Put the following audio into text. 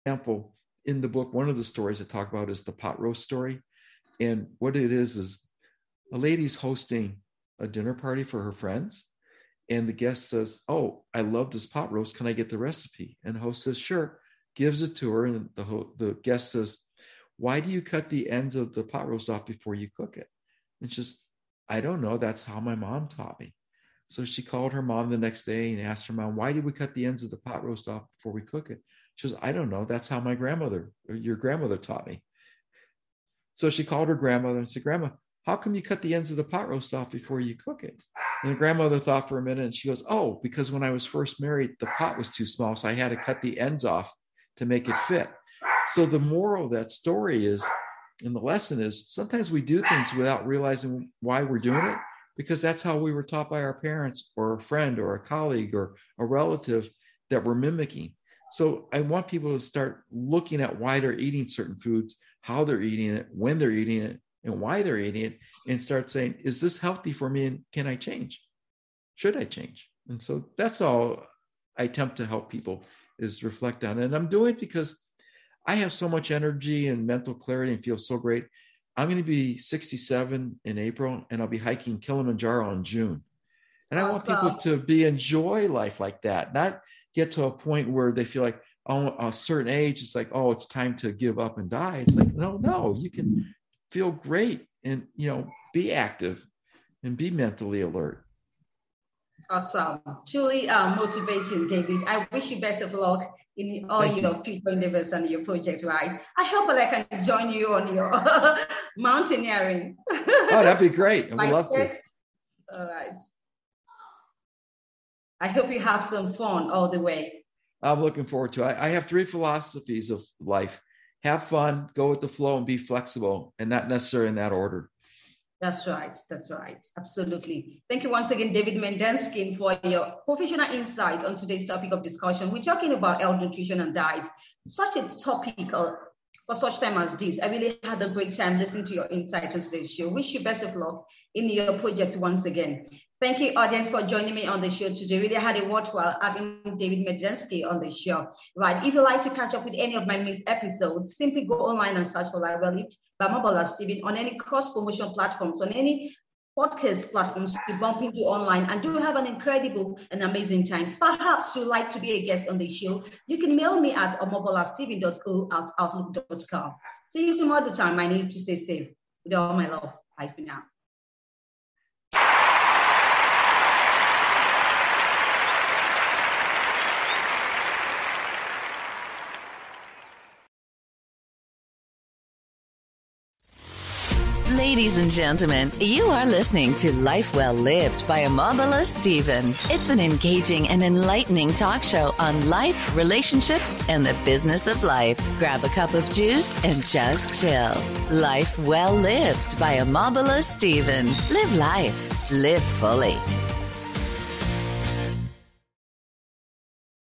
example, in the book, one of the stories I talk about is the pot roast story. And what it is a lady's hosting a dinner party for her friends. And the guest says, "Oh, I love this pot roast. Can I get the recipe?" And the host says, "Sure," gives it to her. And the guest says, "Why do you cut the ends of the pot roast off before you cook it?" And she says, "I don't know. That's how my mom taught me." So she called her mom the next day and asked her mom, "Why did we cut the ends of the pot roast off before we cook it?" She says, "I don't know. That's how my grandmother, or your grandmother, taught me." So she called her grandmother and said, "Grandma, how come you cut the ends of the pot roast off before you cook it?" And the grandmother thought for a minute and she goes, "Oh, because when I was first married, the pot was too small. So I had to cut the ends off to make it fit." So the moral of that story is, and the lesson is, sometimes we do things without realizing why we're doing it, because that's how we were taught by our parents or a friend or a colleague or a relative that we're mimicking. So I want people to start looking at why they're eating certain foods, how they're eating it, when they're eating it, and why they're eating it, and start saying, is this healthy for me? And can I change? Should I change? And so that's all I attempt to help people, is reflect on it. And I'm doing it because I have so much energy and mental clarity and feel so great. I'm going to be 67 in April, and I'll be hiking Kilimanjaro in June. And I want people to enjoy life like that, not get to a point where they feel like, oh, a certain age, it's like, oh, it's time to give up and die. It's like, no, you can feel great and, be active and be mentally alert. Awesome. Truly motivating, David. I wish you best of luck in all your future endeavors and your projects, right? I hope that I can join you on your mountaineering. Oh, that'd be great. I would love to. All right. I hope you have some fun all the way. I'm looking forward to it. I have 3 philosophies of life: have fun, go with the flow, and be flexible, and not necessarily in that order. That's right. Absolutely. Thank you once again, David Medansky, for your professional insight on today's topic of discussion. We're talking about health, nutrition, and diet. Such a topic for such time as this. I really had a great time listening to your insight on today's show. Wish you best of luck in your project once again. Thank you, audience, for joining me on the show today. Really had a worthwhile having David Medansky on the show. Right. If you'd like to catch up with any of my missed episodes, simply go online and search for Overweight by Omobola Steven on any cross-promotion platforms, on any podcast platforms you bump into online, and do have an incredible and amazing time. Perhaps you'd like to be a guest on the show. You can mail me at omobolasteven.co@outlook.com. See you some other time. I need to stay safe. With all my love. Bye for now. Ladies and gentlemen, you are listening to Life Well Lived by Omobola Steven. It's an engaging and enlightening talk show on life, relationships, and the business of life. Grab a cup of juice and just chill. Life Well Lived by Omobola Steven. Live life. Live fully.